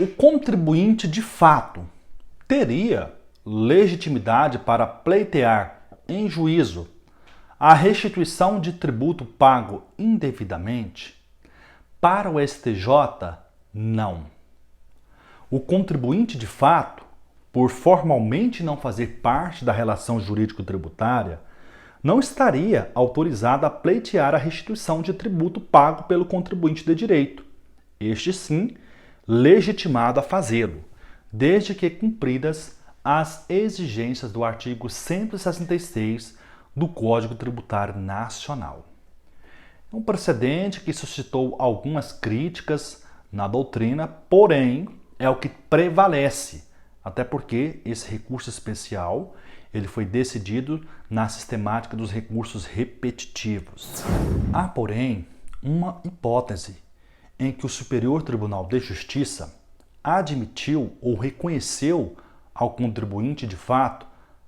O contribuinte de fato teria legitimidade para pleitear em juízo a restituição de tributo pago indevidamente? Para o STJ, não. O contribuinte de fato, por formalmente não fazer parte da relação jurídico-tributária, não estaria autorizado a pleitear a restituição de tributo pago pelo contribuinte de direito. Este sim, legitimado a fazê-lo, desde que cumpridas as exigências do artigo 166 do Código Tributário Nacional. É um precedente que suscitou algumas críticas na doutrina, porém é o que prevalece, até porque esse recurso especial ele foi decidido na sistemática dos recursos repetitivos. Há, porém, uma hipótese em que o Superior Tribunal de Justiça admitiu ou reconheceu ao contribuinte de fato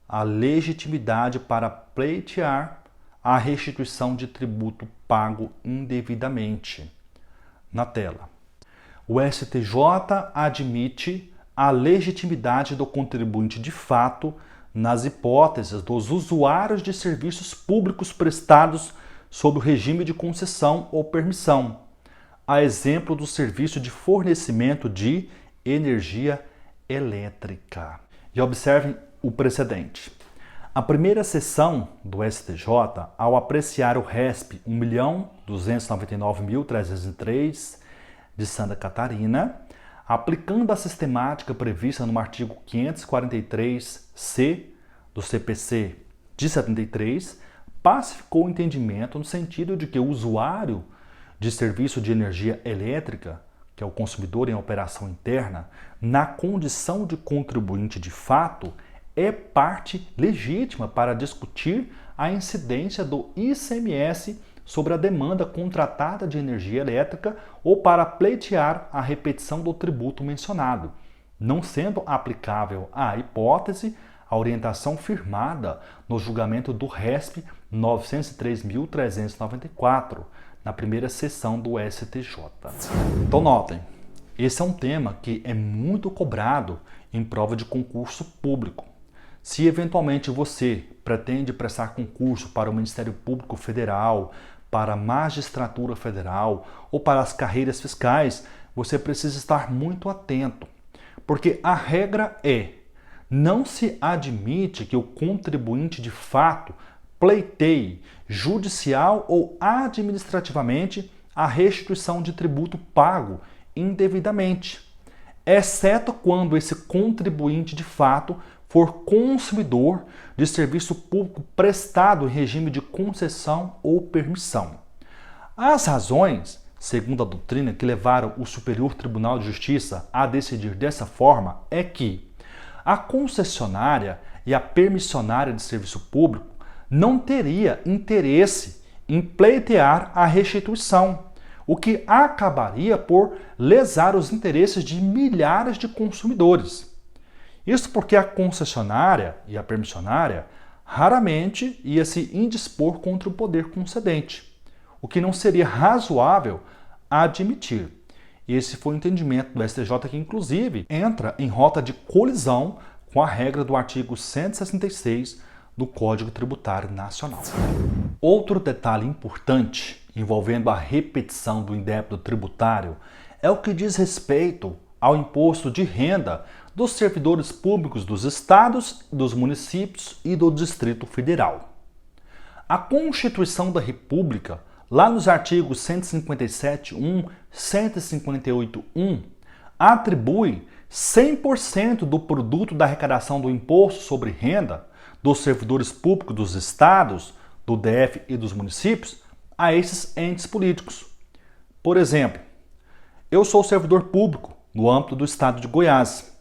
a legitimidade para pleitear a restituição de tributo pago indevidamente. Na tela. O STJ admite a legitimidade do contribuinte de fato nas hipóteses dos usuários de serviços públicos prestados sob o regime de concessão ou permissão, a exemplo do serviço de fornecimento de energia elétrica. E observem o precedente. A primeira sessão do STJ, ao apreciar o RESP 1.299.303 de Santa Catarina, aplicando a sistemática prevista no artigo 543-C do CPC de 73, pacificou o entendimento no sentido de que o usuário de serviço de energia elétrica, que é o consumidor em operação interna, na condição de contribuinte de fato, é parte legítima para discutir a incidência do ICMS sobre a demanda contratada de energia elétrica ou para pleitear a repetição do tributo mencionado, não sendo aplicável à hipótese a orientação firmada no julgamento do RESP 903.394, na primeira sessão do STJ. Então notem, esse é um tema que é muito cobrado em prova de concurso público. Se eventualmente você pretende prestar concurso para o Ministério Público Federal, para a Magistratura Federal ou para as carreiras fiscais, você precisa estar muito atento, porque a regra é: não se admite que o contribuinte de fato pleiteie judicial ou administrativamente a restituição de tributo pago indevidamente, exceto quando esse contribuinte de fato for consumidor de serviço público prestado em regime de concessão ou permissão. As razões, segundo a doutrina, que levaram o Superior Tribunal de Justiça a decidir dessa forma é que a concessionária e a permissionária de serviço público não teria interesse em pleitear a restituição, o que acabaria por lesar os interesses de milhares de consumidores. Isso porque a concessionária e a permissionária raramente ia se indispor contra o poder concedente, o que não seria razoável admitir. Esse foi o entendimento do STJ, que inclusive entra em rota de colisão com a regra do artigo 166 do Código Tributário Nacional. Outro detalhe importante envolvendo a repetição do indébito tributário é o que diz respeito ao imposto de renda dos servidores públicos dos estados, dos municípios e do Distrito Federal. A Constituição da República, lá nos artigos 157.1, 158.1, atribui 100% do produto da arrecadação do imposto sobre renda dos servidores públicos dos estados, do DF e dos municípios a esses entes políticos. Por exemplo, eu sou servidor público no âmbito do estado de Goiás.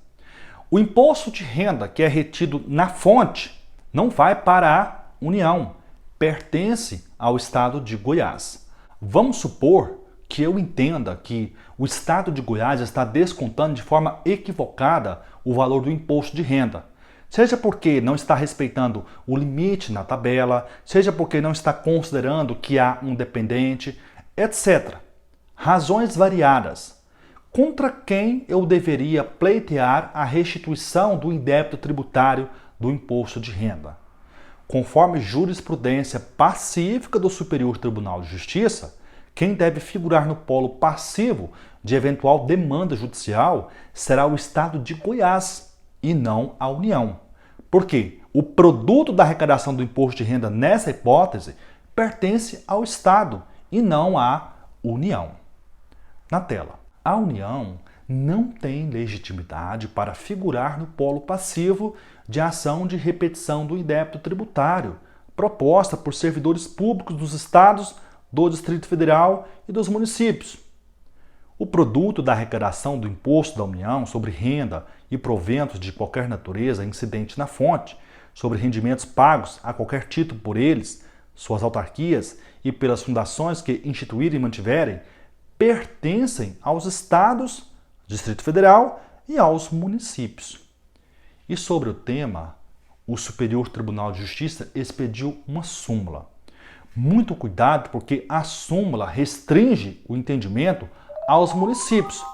O imposto de renda que é retido na fonte não vai para a União, pertence ao estado de Goiás. Vamos supor que eu entenda que o estado de Goiás está descontando de forma equivocada o valor do imposto de renda. Seja porque não está respeitando o limite na tabela, seja porque não está considerando que há um dependente, etc. Razões variadas. contra quem eu deveria pleitear a restituição do indébito tributário do imposto de renda? Conforme jurisprudência pacífica do Superior Tribunal de Justiça, quem deve figurar no polo passivo de eventual demanda judicial será o Estado de Goiás e não a União. Por quê? O produto da arrecadação do imposto de renda nessa hipótese pertence ao Estado e não à União. Na tela. A União não tem legitimidade para figurar no polo passivo de ação de repetição do indébito tributário proposta por servidores públicos dos estados, do Distrito Federal e dos municípios. O produto da arrecadação do imposto da União sobre renda e proventos de qualquer natureza incidente na fonte, sobre rendimentos pagos a qualquer título por eles, suas autarquias e pelas fundações que instituírem e mantiverem, pertencem aos estados, Distrito Federal e aos municípios. E sobre o tema, o Superior Tribunal de Justiça expediu uma súmula. Muito cuidado, porque a súmula restringe o entendimento aos municípios.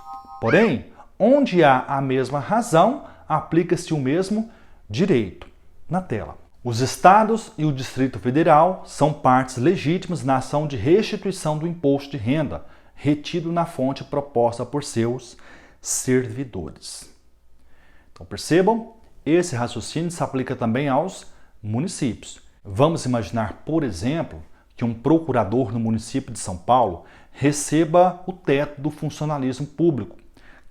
Porém, onde há a mesma razão, aplica-se o mesmo direito. Na tela. Os estados e o Distrito Federal são partes legítimas na ação de restituição do imposto de renda retido na fonte proposta por seus servidores. Então percebam, esse raciocínio se aplica também aos municípios. Vamos imaginar, por exemplo, que um procurador no município de São Paulo receba o teto do funcionalismo público,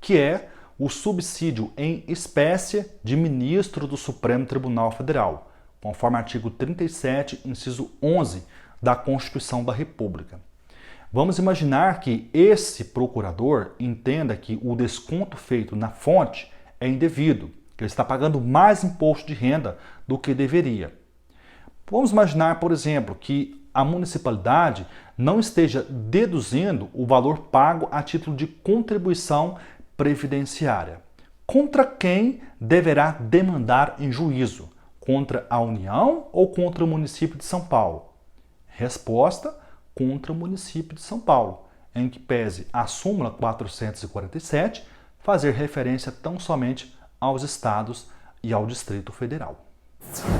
que é o subsídio em espécie de ministro do Supremo Tribunal Federal, conforme artigo 37, inciso 11 da Constituição da República. Vamos imaginar que esse procurador entenda que o desconto feito na fonte é indevido, que ele está pagando mais imposto de renda do que deveria. Vamos imaginar, por exemplo, que a municipalidade não esteja deduzindo o valor pago a título de contribuição previdenciária. Contra quem deverá demandar em juízo? Contra a União ou contra o município de São Paulo? Resposta: contra o município de São Paulo, em que pese a súmula 447 fazer referência tão somente aos estados e ao Distrito Federal.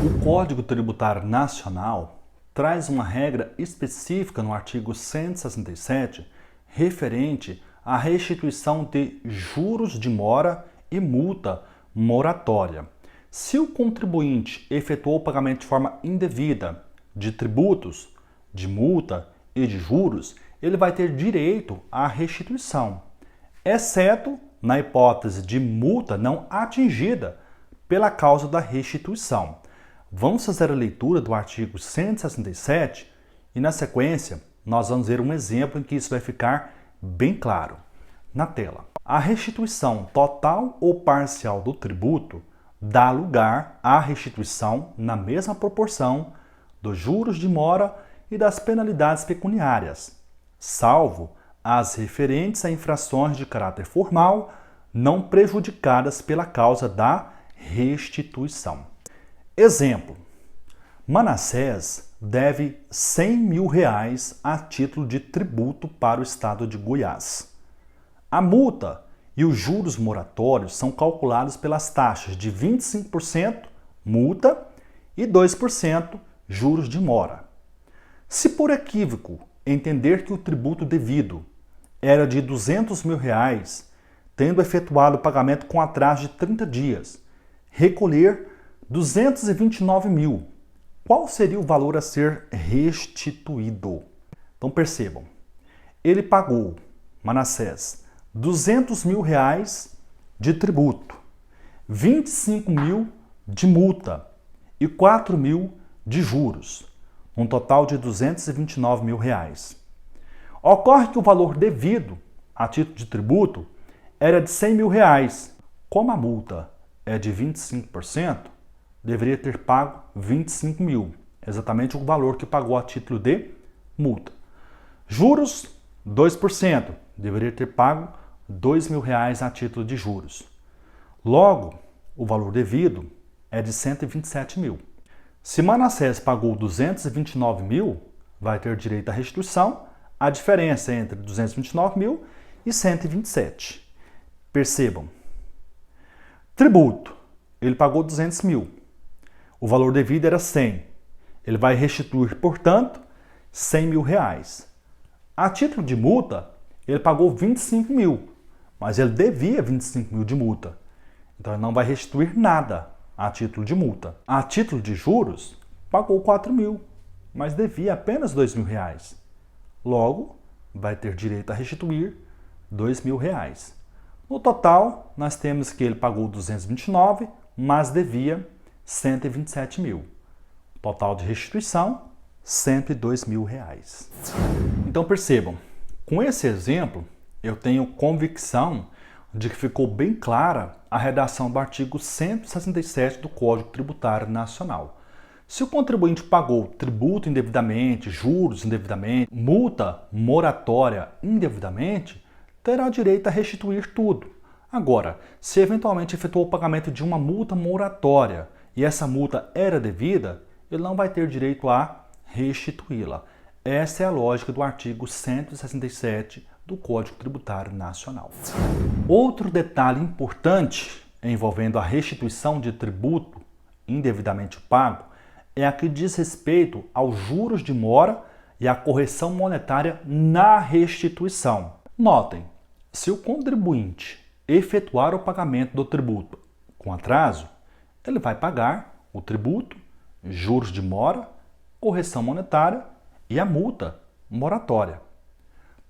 O Código Tributário Nacional traz uma regra específica no artigo 167 referente à restituição de juros de mora e multa moratória. Se o contribuinte efetuou o pagamento de forma indevida de tributos, de multa e de juros, ele vai ter direito à restituição, exceto na hipótese de multa não atingida pela causa da restituição. Vamos fazer a leitura do artigo 167 e, na sequência, nós vamos ver um exemplo em que isso vai ficar bem claro. Na tela. A restituição total ou parcial do tributo dá lugar à restituição na mesma proporção dos juros de mora e das penalidades pecuniárias, salvo as referentes a infrações de caráter formal não prejudicadas pela causa da restituição. Exemplo: Manassés deve R$100.000 a título de tributo para o estado de Goiás. A multa e os juros moratórios são calculados pelas taxas de 25% multa e 2% juros de mora. Se por equívoco entender que o tributo devido era de R$200.000, tendo efetuado o pagamento com atraso de 30 dias, recolher R$229.000, qual seria o valor a ser restituído? Então percebam, ele pagou, Manassés, R$200.000 de tributo, R$25.000 de multa e R$4.000 de juros, um total de R$229.000. Ocorre que o valor devido a título de tributo era de R$100.000. Como a multa é de 25%, deveria ter pago R$25.000, exatamente o valor que pagou a título de multa. Juros, 2%, deveria ter pago R$2.000 a título de juros. Logo, o valor devido é de R$127.000. Se Manassés pagou R$229.000, vai ter direito à restituição, a diferença entre R$229.000 e R$127.000. Percebam. Tributo. Ele pagou 200 mil. O valor devido era 100. Ele vai restituir, portanto, 100 mil reais. A título de multa, ele pagou 25 mil, mas ele devia 25 mil de multa. Então ele não vai restituir nada a título de multa. A título de juros, pagou 4 mil, mas devia apenas 2 mil reais. Logo, vai ter direito a restituir 2 mil reais. No total, nós temos que ele pagou 229, mas devia 127 mil. Total de restituição, 102 mil reais. Então percebam, com esse exemplo, eu tenho convicção de que ficou bem clara a redação do artigo 167 do Código Tributário Nacional. Se o contribuinte pagou tributo indevidamente, juros indevidamente, multa moratória indevidamente, terá direito a restituir tudo. Agora, se eventualmente efetuou o pagamento de uma multa moratória e essa multa era devida, ele não vai ter direito a restituí-la. Essa é a lógica do artigo 167 do Código Tributário Nacional. Outro detalhe importante envolvendo a restituição de tributo indevidamente pago é a que diz respeito aos juros de mora e à correção monetária na restituição. Notem, se o contribuinte efetuar o pagamento do tributo com atraso, ele vai pagar o tributo, juros de mora, correção monetária e a multa moratória.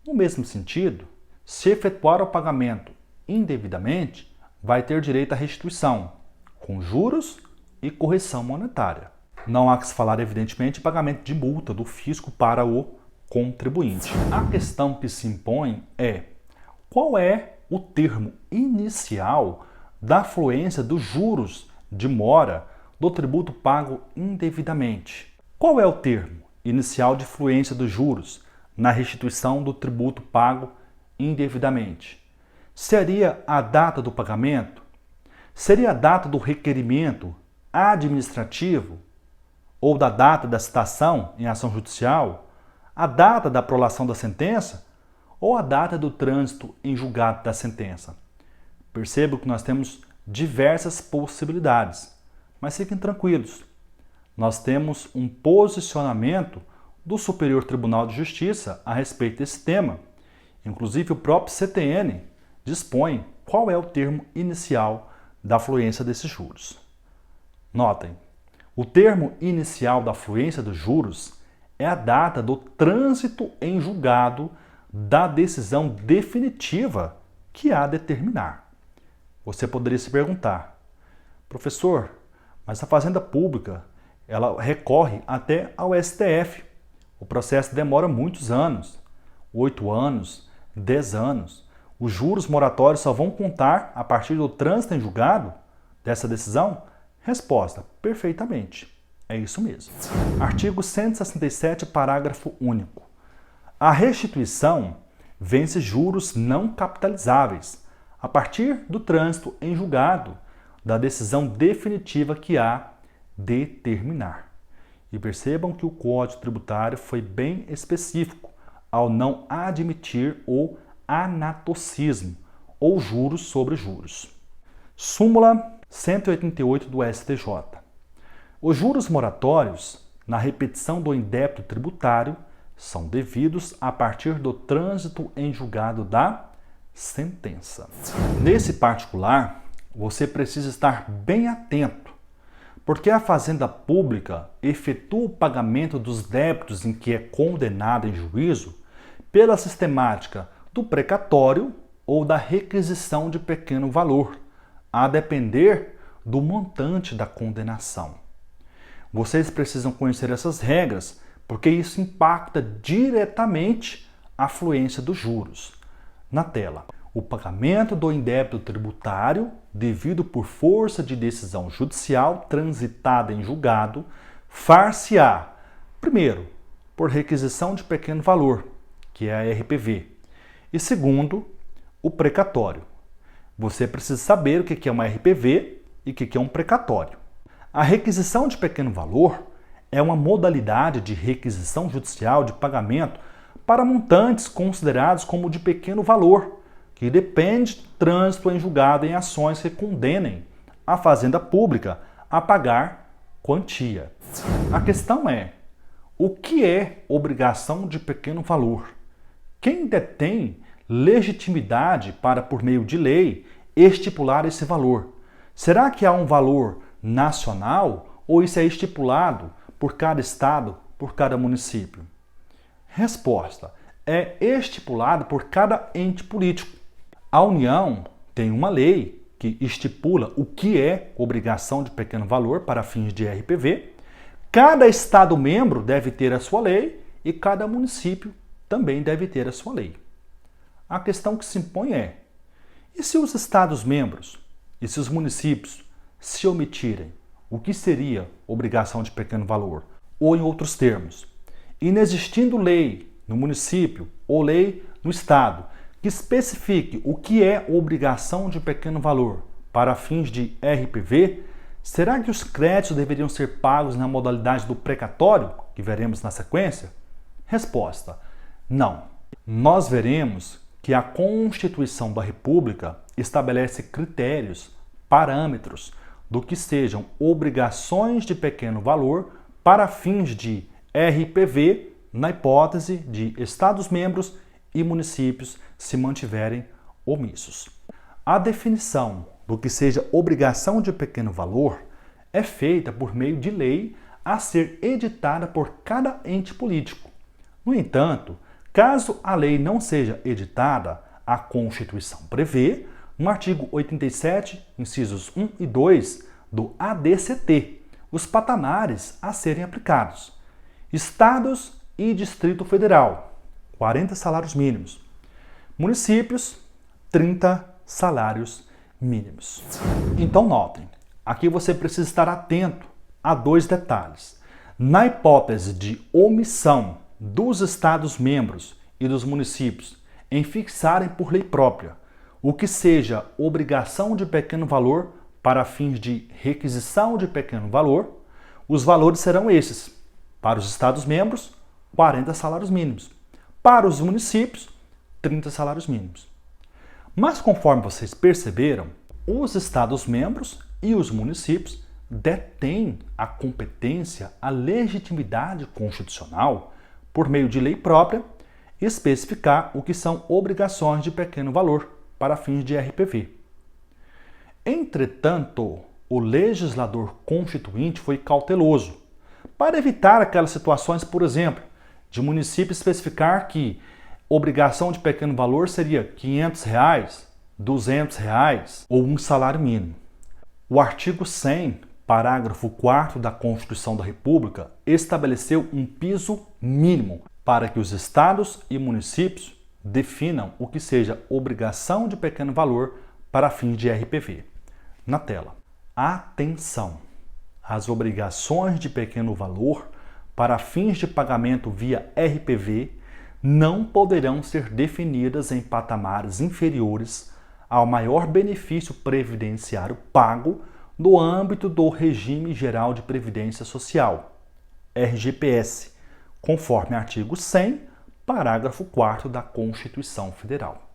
No mesmo sentido, se efetuar o pagamento indevidamente, vai ter direito à restituição, com juros e correção monetária. Não há que se falar, evidentemente, de pagamento de multa do fisco para o contribuinte. A questão que se impõe é: qual é o termo inicial da fluência dos juros de mora do tributo pago indevidamente? Qual é o termo inicial de fluência dos juros na restituição do tributo pago indevidamente? Seria a data do pagamento? Seria a data do requerimento administrativo ou da data da citação em ação judicial? A data da prolação da sentença ou a data do trânsito em julgado da sentença? Percebo que nós temos diversas possibilidades, mas fiquem tranquilos. Nós temos um posicionamento do Superior Tribunal de Justiça a respeito desse tema. Inclusive, o próprio CTN dispõe qual é o termo inicial da fluência desses juros. Notem, o termo inicial da fluência dos juros é a data do trânsito em julgado da decisão definitiva que há a determinar. Você poderia se perguntar: professor, mas a Fazenda Pública ela recorre até ao STF. O processo demora muitos anos, 8 anos, 10 anos. Os juros moratórios só vão contar a partir do trânsito em julgado dessa decisão? Resposta: perfeitamente. É isso mesmo. Artigo 167, parágrafo único. A restituição vence juros não capitalizáveis a partir do trânsito em julgado da decisão definitiva que há determinar. E percebam que o Código Tributário foi bem específico ao não admitir o anatocismo, ou juros sobre juros. Súmula 188 do STJ. Os juros moratórios, na repetição do indébito tributário, são devidos a partir do trânsito em julgado da sentença. Nesse particular, você precisa estar bem atento, porque a Fazenda Pública efetua o pagamento dos débitos em que é condenada em juízo pela sistemática do precatório ou da requisição de pequeno valor, a depender do montante da condenação. Vocês precisam conhecer essas regras, porque isso impacta diretamente a fluência dos juros. Na tela, o pagamento do indébito tributário devido por força de decisão judicial transitada em julgado far-se-á, primeiro, por requisição de pequeno valor, que é a RPV, e segundo, o precatório. Você precisa saber o que é uma RPV e o que é um precatório. A requisição de pequeno valor é uma modalidade de requisição judicial de pagamento para montantes considerados como de pequeno valor, que depende do trânsito em julgado em ações que condenem a fazenda pública a pagar quantia. A questão é, o que é obrigação de pequeno valor? Quem detém legitimidade para, por meio de lei, estipular esse valor? Será que há um valor nacional ou isso é estipulado por cada estado, por cada município? Resposta: é estipulado por cada ente político. A União tem uma lei que estipula o que é obrigação de pequeno valor para fins de RPV. Cada estado-membro deve ter a sua lei e cada município também deve ter a sua lei. A questão que se impõe é: e se os estados-membros e se os municípios se omitirem? O que seria obrigação de pequeno valor? Ou, em outros termos, inexistindo lei no município ou lei no estado que especifique o que é obrigação de pequeno valor para fins de RPV, será que os créditos deveriam ser pagos na modalidade do precatório, que veremos na sequência? Resposta: não. Nós veremos que a Constituição da República estabelece critérios, parâmetros do que sejam obrigações de pequeno valor para fins de RPV, na hipótese de Estados-membros e municípios se mantiverem omissos. A definição do que seja obrigação de pequeno valor é feita por meio de lei a ser editada por cada ente político. No entanto, caso a lei não seja editada, a Constituição prevê, no artigo 87, incisos 1 e 2 do ADCT, os patamares a serem aplicados. Estados e Distrito Federal, 40 salários mínimos. Municípios, 30 salários mínimos. Então notem, aqui você precisa estar atento a dois detalhes. Na hipótese de omissão dos Estados-membros e dos municípios em fixarem por lei própria o que seja obrigação de pequeno valor para fins de requisição de pequeno valor, os valores serão esses. Para os Estados-membros, 40 salários mínimos. Para os municípios, 30 salários mínimos. Mas conforme vocês perceberam, os Estados-membros e os municípios detêm a competência, a legitimidade constitucional, por meio de lei própria, especificar o que são obrigações de pequeno valor para fins de RPV. Entretanto, o legislador constituinte foi cauteloso para evitar aquelas situações, por exemplo, de município especificar que obrigação de pequeno valor seria R$ 500, R$ 200 ou um salário mínimo. O artigo 100, parágrafo 4º da Constituição da República, estabeleceu um piso mínimo para que os estados e municípios definam o que seja obrigação de pequeno valor para fins de RPV. Na tela. Atenção! As obrigações de pequeno valor para fins de pagamento via RPV não poderão ser definidas em patamares inferiores ao maior benefício previdenciário pago no âmbito do Regime Geral de Previdência Social, RGPS, conforme artigo 100, parágrafo 4º da Constituição Federal.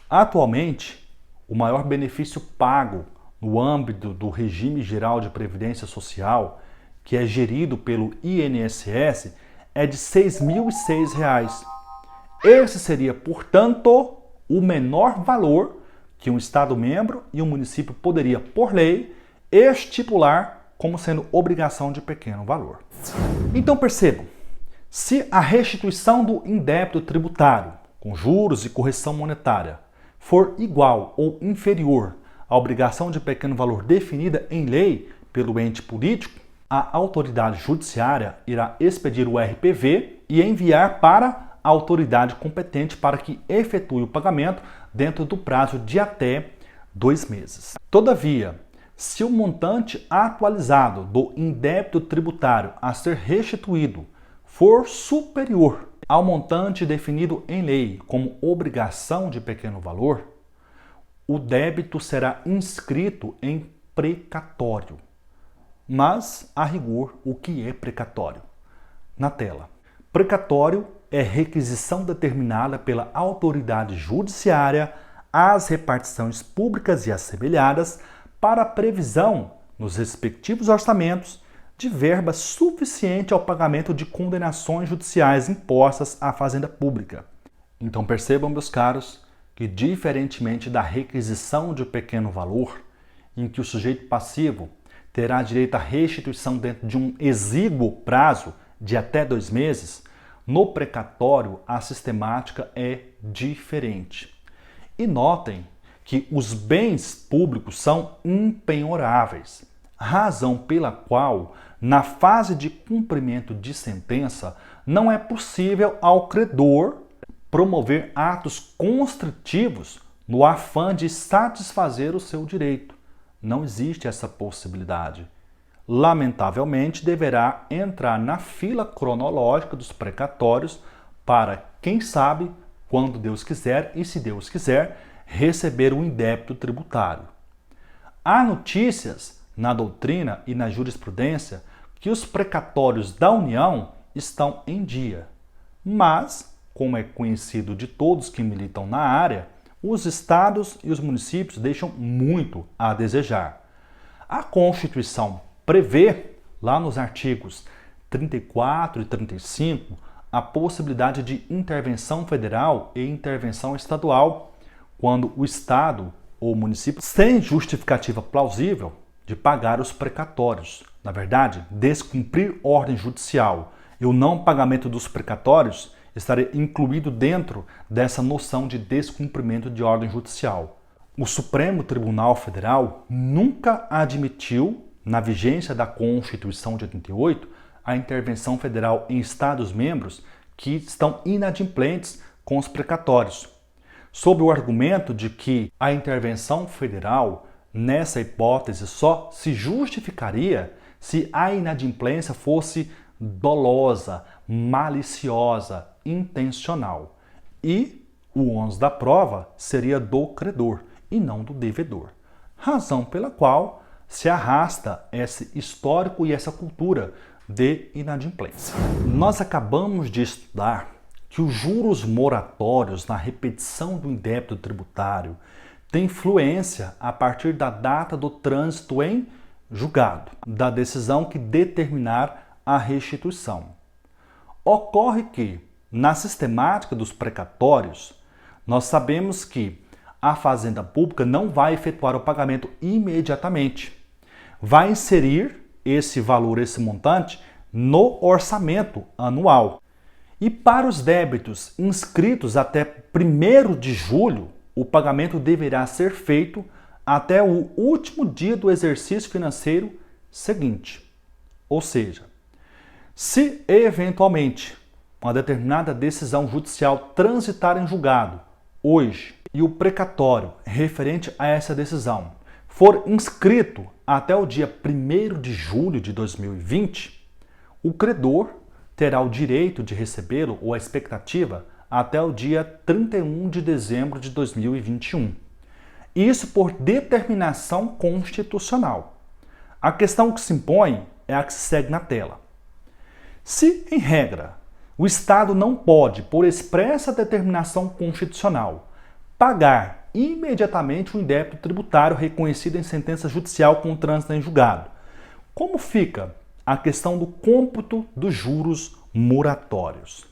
Atualmente, o maior benefício pago no âmbito do Regime Geral de Previdência Social, que é gerido pelo INSS, é de R$ 6.006. Esse seria, portanto, o menor valor que um Estado-membro e um município poderia, por lei, estipular como sendo obrigação de pequeno valor. Então percebam, se a restituição do indébito tributário, com juros e correção monetária, for igual ou inferior à obrigação de pequeno valor definida em lei pelo ente político, a autoridade judiciária irá expedir o RPV e enviar para a autoridade competente para que efetue o pagamento dentro do prazo de até 2 meses. Todavia, se o montante atualizado do indébito tributário a ser restituído for superior ao montante definido em lei como obrigação de pequeno valor, o débito será inscrito em precatório. Mas, a rigor, o que é precatório? Na tela. Precatório é requisição determinada pela autoridade judiciária as repartições públicas e assemelhadas para a previsão, nos respectivos orçamentos, de verba suficiente ao pagamento de condenações judiciais impostas à Fazenda Pública. Então percebam, meus caros, que diferentemente da requisição de pequeno valor, em que o sujeito passivo terá direito à restituição dentro de um exíguo prazo de até 2 meses, no precatório a sistemática é diferente. E notem que os bens públicos são impenhoráveis, razão pela qual, na fase de cumprimento de sentença, não é possível ao credor promover atos constritivos no afã de satisfazer o seu direito. Não existe essa possibilidade. Lamentavelmente, deverá entrar na fila cronológica dos precatórios para, quem sabe, quando Deus quiser e se Deus quiser, receber o indébito tributário. Há notícias na doutrina e na jurisprudência que os precatórios da União estão em dia, mas, como é conhecido de todos que militam na área, os estados e os municípios deixam muito a desejar. A Constituição prevê, lá nos artigos 34 e 35, a possibilidade de intervenção federal e intervenção estadual, quando o estado ou município sem justificativa plausível de pagar os precatórios. Na verdade, descumprir ordem judicial e o não pagamento dos precatórios estaria incluído dentro dessa noção de descumprimento de ordem judicial. O Supremo Tribunal Federal nunca admitiu, na vigência da Constituição de 88, a intervenção federal em Estados-membros que estão inadimplentes com os precatórios, sob o argumento de que a intervenção federal, nessa hipótese, só se justificaria se a inadimplência fosse dolosa, maliciosa, intencional. E o ônus da prova seria do credor e não do devedor. Razão pela qual se arrasta esse histórico e essa cultura de inadimplência. Nós acabamos de estudar que os juros moratórios na repetição do indébito tributário têm influência a partir da data do trânsito em julgado, da decisão que determinar a restituição. Ocorre que, na sistemática dos precatórios, nós sabemos que a Fazenda Pública não vai efetuar o pagamento imediatamente. Vai inserir esse valor, esse montante, no orçamento anual. E para os débitos inscritos até 1º de julho, o pagamento deverá ser feito até o último dia do exercício financeiro seguinte. Ou seja, se eventualmente uma determinada decisão judicial transitar em julgado hoje e o precatório referente a essa decisão for inscrito até o dia 1º de julho de 2020, o credor terá o direito de recebê-lo ou a expectativa até o dia 31 de dezembro de 2021. Isso por determinação constitucional. A questão que se impõe é a que se segue na tela. Se, em regra, o Estado não pode, por expressa determinação constitucional, pagar imediatamente o indébito tributário reconhecido em sentença judicial com trânsito em julgado, como fica a questão do cômputo dos juros moratórios?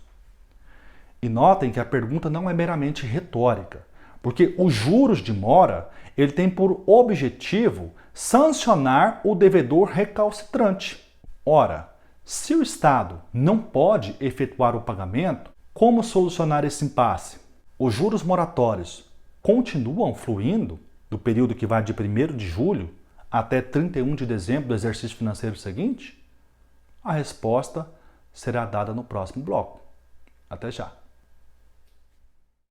E notem que a pergunta não é meramente retórica, porque os juros de mora ele tem por objetivo sancionar o devedor recalcitrante. Ora, se o Estado não pode efetuar o pagamento, como solucionar esse impasse? Os juros moratórios continuam fluindo do período que vai de 1º de julho até 31 de dezembro do exercício financeiro seguinte? A resposta será dada no próximo bloco. Até já!